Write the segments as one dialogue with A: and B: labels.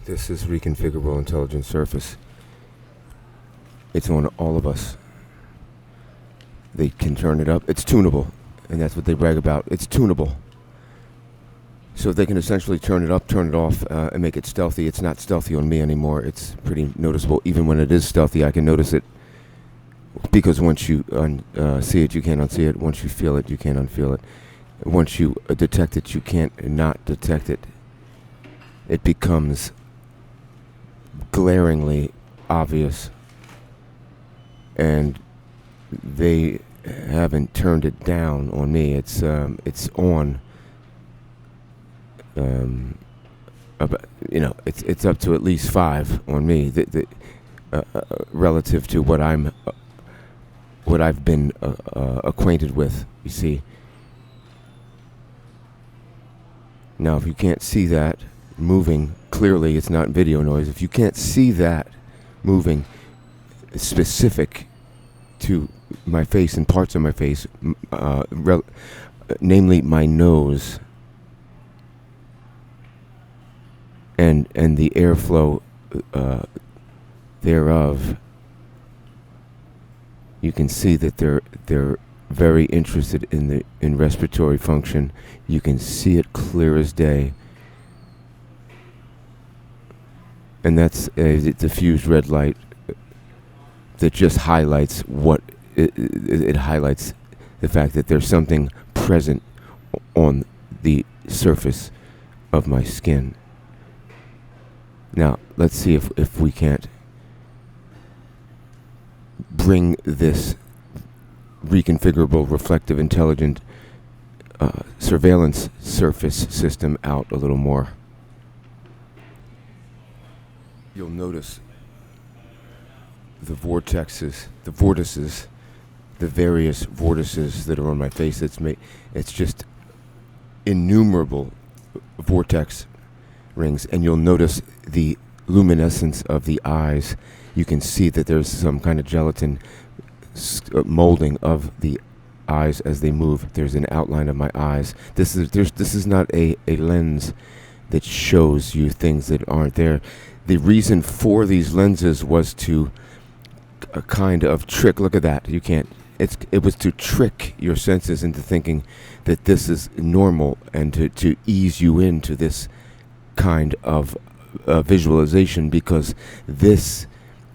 A: This is reconfigurable intelligent surface. It's on all of us. They can turn it up. It's tunable, and that's what they brag about. It's tunable. So they can essentially turn it up, turn it off, and make it stealthy. It's not stealthy on me anymore. It's pretty noticeable. Even when it is stealthy, I can notice it. Because once you see it, you can't unsee it. Once you feel it, you can't unfeel it. Once you detect it, you can't not detect it. It becomes glaringly obvious. And they haven't turned it down on me. It's on. It's up to at least 5 on me. Relative to what I've been acquainted with. You see. Now, if you can't see that moving clearly, it's not video noise. If you can't see that moving specific to my face and parts of my face, namely my nose and the airflow thereof, you can see that they're very interested in respiratory function. You can see it clear as day. And that's a diffused red light that just highlights what it highlights the fact that there's something present on the surface of my skin. Now, let's see if we can't bring this reconfigurable reflective intelligent surveillance surface system out a little more. You'll notice the vortices, the various vortices that are on my face. It's just innumerable vortex rings, and you'll notice the luminescence of the eyes. You can see that there's some kind of gelatin molding of the eyes as they move. There's an outline of my eyes. This is not a lens that shows you things that aren't there. The reason for these lenses was to a kind of trick. Look at that. You can't. It was to trick your senses into thinking that this is normal, and to ease you into this kind of visualization, because this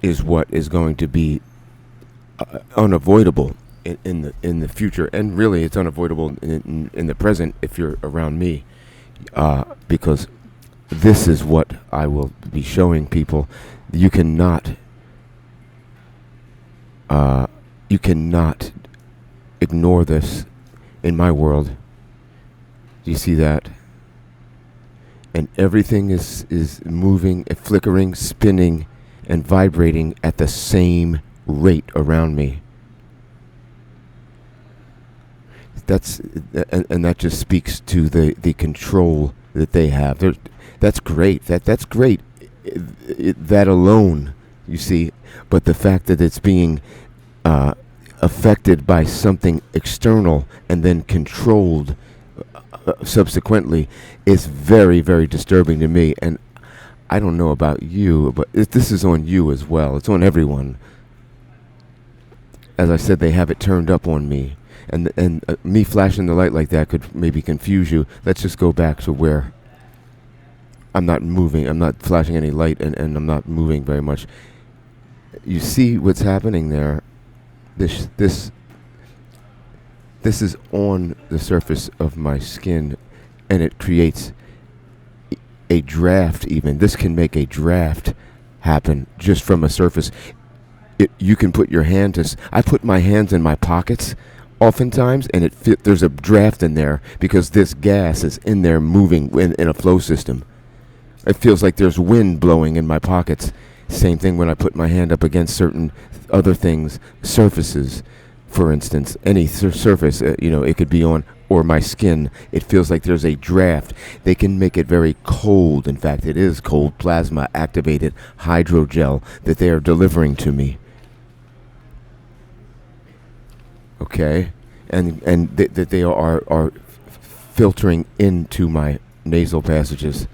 A: is what is going to be unavoidable in the future, and really it's unavoidable in the present if you're around me, because this is what I will be showing people. You cannot ignore this in my world. Do you see that? And everything is moving, flickering, spinning, and vibrating at the same rate around me. That just speaks to the control that they have. That's great. That's great. That alone, you see. But the fact that it's being affected by something external and then controlled subsequently is very, very disturbing to me. And I don't know about you, but this is on you as well. It's on everyone. As I said, they have it turned up on me. And me flashing the light like that could maybe confuse you. Let's just go back to where I'm not moving. I'm not flashing any light, and I'm not moving very much. You see what's happening there? This is on the surface of my skin, and it creates a draft even. This can make a draft happen just from a surface. You can put your hand to... I put my hands in my pockets oftentimes, and there's a draft in there because this gas is in there moving in a flow system. It feels like there's wind blowing in my pockets. Same thing when I put my hand up against certain other things, surfaces, for instance, any surface, it could be on, or my skin. It feels like there's a draft. They can make it very cold. In fact, it is cold plasma activated hydrogel that they are delivering to me. Okay, and that they are filtering into my nasal passages.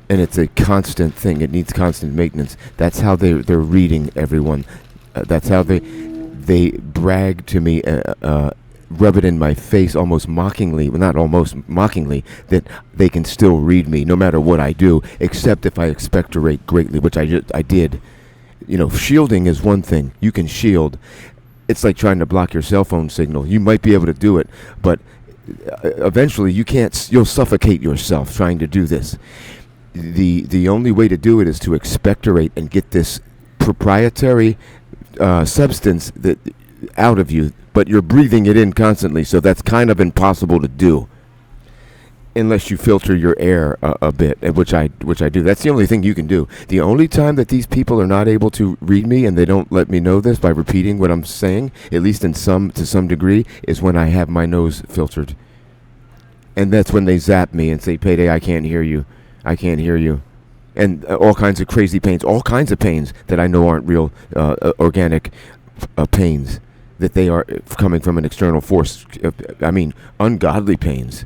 A: and it's a constant thing. It needs constant maintenance. That's how they're reading everyone. That's how they brag to me, rub it in my face almost mockingly, well, not almost mockingly, that they can still read me no matter what I do, except if I expectorate greatly, which I did. You know, shielding is one thing. You can shield. It's like trying to block your cell phone signal. You might be able to do it, but eventually you can't. You'll suffocate yourself trying to do this. The only way to do it is to expectorate and get this proprietary substance that out of you, but you're breathing it in constantly, so that's kind of impossible to do unless you filter your air a bit, which I do. That's the only thing you can do. The only time that these people are not able to read me, and they don't let me know this by repeating what I'm saying, at least to some degree, is when I have my nose filtered. And that's when they zap me and say, "Payday, I can't hear you. I can't hear you." And all kinds of crazy pains, all kinds of pains that I know aren't real organic pains, that they are coming from an external force. I mean, ungodly pains.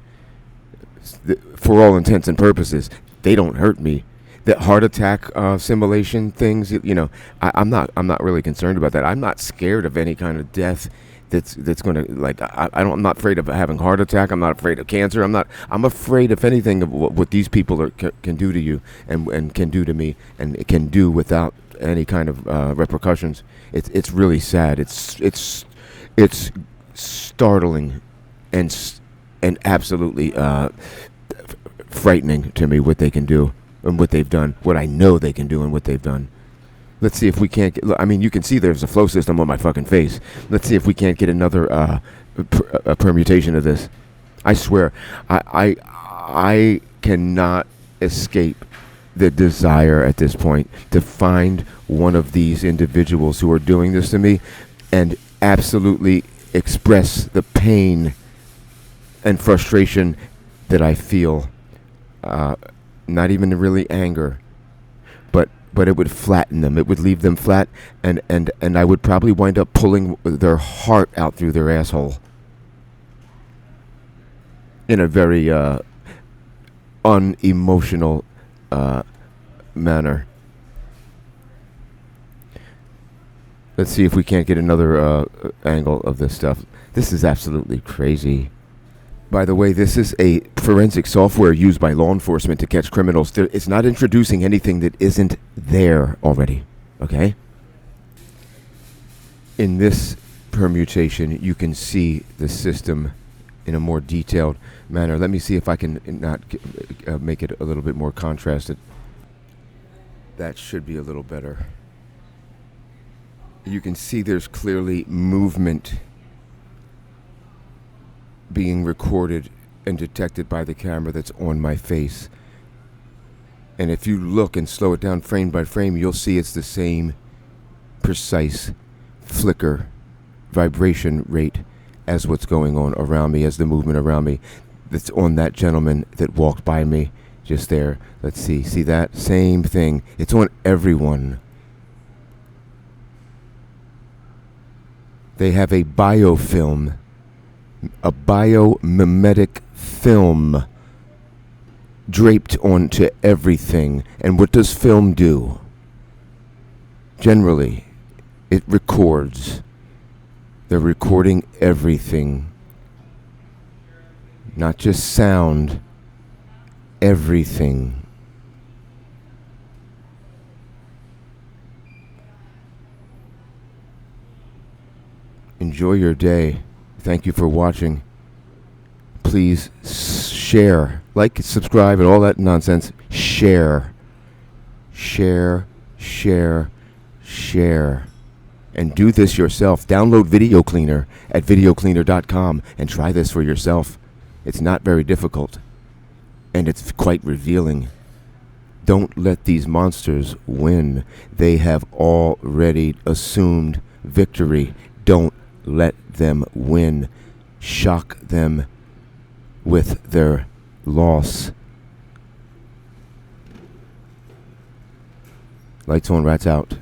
A: For all intents and purposes, they don't hurt me. The heart attack simulation things, you know, I'm not really concerned about that. I'm not scared of any kind of death that's going to, like, I'm not afraid of having a heart attack. I'm not afraid of cancer. I'm afraid, if anything, of what these people can do to you and can do to me, and it can do without any kind of repercussions. It's really sad. It's startling and absolutely frightening to me what they can do and what they've done, what I know they can do and what they've done. Let's see if we can't get, I mean, you can see there's a flow system on my fucking face. Let's see if we can't get another permutation of this. I swear, I cannot escape the desire at this point to find one of these individuals who are doing this to me and absolutely express the pain and frustration that I feel. Not even really anger, but it would flatten them. It would leave them flat, and I would probably wind up pulling their heart out through their asshole in a very unemotional manner. Let's see if we can't get another angle of this stuff. This is absolutely crazy. By the way, this is a forensic software used by law enforcement to catch criminals. It's not introducing anything that isn't there already, okay? In this permutation, you can see the system in a more detailed manner. Let me see if I can not make it a little bit more contrasted. That should be a little better. You can see there's clearly movement being recorded and detected by the camera that's on my face. And if you look and slow it down frame by frame, you'll see it's the same precise flicker, vibration rate as what's going on around me, as the movement around me that's on that gentleman that walked by me just there. Let's see that? Same thing. It's on everyone. They have a biofilm, a biomimetic film draped onto everything. And what does film do? Generally, it records. They're recording everything. Not just sound, everything. Enjoy your day. Thank you for watching. Please share, like, subscribe, and all that nonsense. Share. Share, share, share. And do this yourself. Download Video Cleaner at videocleaner.com and try this for yourself. It's not very difficult, and it's quite revealing. Don't let these monsters win. They have already assumed victory. Don't let them win. Shock them with their loss. Lights on, rats out.